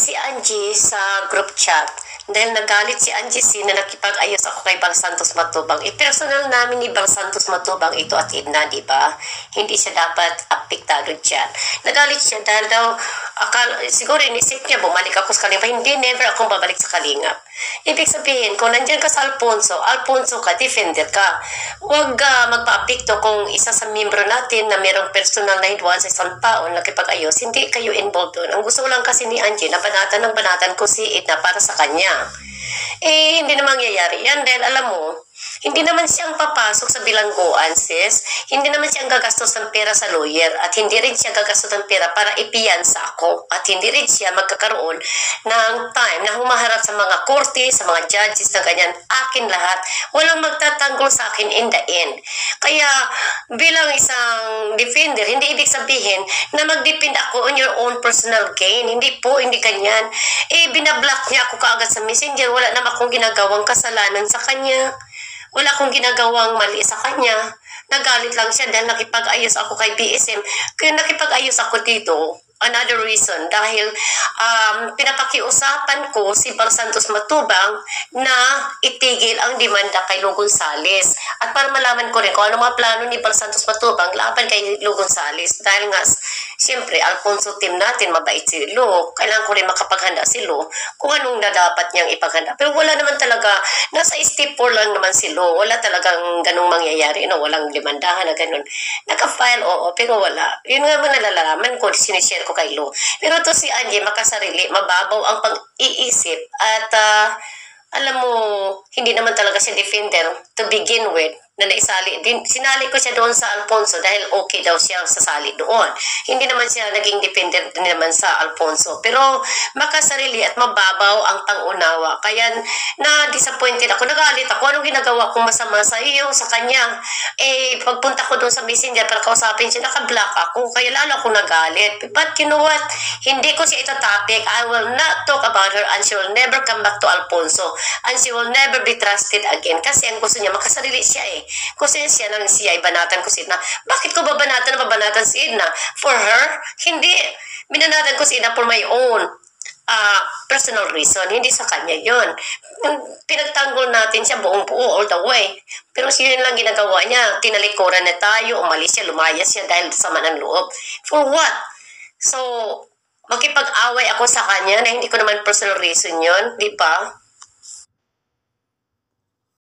si Angie sa group chat dahil nagalit si Angie na nakipag-ayos ako kay Bang Santos Matubang. Personal namin ni Bang Santos Matubang ito at Edna, di ba? Hindi siya dapat apektado dyan. Nagalit siya dahil daw, siguro inisip niya, bumalik ako sa Kalingap. Hindi, never akong babalik sa Kalingap. Ibig sabihin, kung nandiyan ka sa Alfonso ka, defender ka. Huwag magpa-apekto kung isa sa membro natin na mayroong personal na hidwaan sa isang taon nakipag-ayos, hindi kayo involved doon. Ang gusto lang kasi ni Angie na banatan ko si Edna para sa kanya. Hindi na mangyayari yan dahil alam mo, hindi naman siyang papasok sa bilangguan, sis. Hindi naman siyang gagastos ng pera sa lawyer at hindi rin siya gagastos ng pera para ipiyansa ako at hindi rin siya magkakaroon ng time na humaharap sa mga korte, sa mga judges na ganyan. Akin lahat. Walang magtatanggol sa akin in the end. Kaya bilang isang defender, hindi ibig sabihin na mag-depend ako on your own personal gain. Hindi po, hindi ganyan. Binablock niya ako kaagad sa messenger. Wala naman akong ginagawang kasalanan sa kanya. Wala akong ginagawang mali sa kanya. Nagalit lang siya dahil nakipag-ayos ako kay BSM. Kaya nakipag-ayos ako dito, another reason, dahil pinapakiusapan ko si Bang Santos Matubang na itigil ang demanda kay Lou Gonzales. At para malaman ko rin kung ano mga plano ni Bang Santos Matubang laban kay Lou Gonzales. Dahil nga, siyempre, Alfonso team natin, mabait si Lou. Kailangan ko rin makapaghanda si Lou kung anong na dapat niyang ipaghanda. Pero wala naman talaga, nasa step 4 lang naman si Lou. Wala talagang ganung mangyayari, no? Walang demandahan na ganun. Naka-file, oo, pero wala. Yun nga mga nalalaman ko, sinishare ko kay Lou. Pero to si Angie, makasarili, mababaw ang pang-iisip at alam mo, hindi naman talaga siya defender to begin with na naisali. Sinali ko siya doon sa Alfonso dahil okay daw siya sasali doon. Hindi naman siya naging dependent naman sa Alfonso. Pero makasarili at mababaw ang pangunawa. Kaya na-disappointed ako. Nagalit ako. Anong ginagawa kong masama sa iyo, sa kanya? Pagpunta ko doon sa messenger para kausapin siya, naka-block ako. Kaya lalo ako nagalit. But you know what? Hindi ko siya itatopic. I will not talk about her and she will never come back to Alfonso. And she will never be trusted again. Kasi ang gusto niya, makasarili siya Kung siya nang siya, ibanatan ko si Edna. Bakit ko babanatan si Edna? For her? Hindi. Binanatan ko si Edna for my own personal reason. Hindi sa kanya yun. Pinagtanggol natin siya buong buo all the way. Pero siya yun lang ginagawa niya. Tinalikuran na tayo, umalis siya, lumayas siya dahil sama ng loob. For what? So, makipag-away ako sa kanya na hindi ko naman personal reason yun, di ba?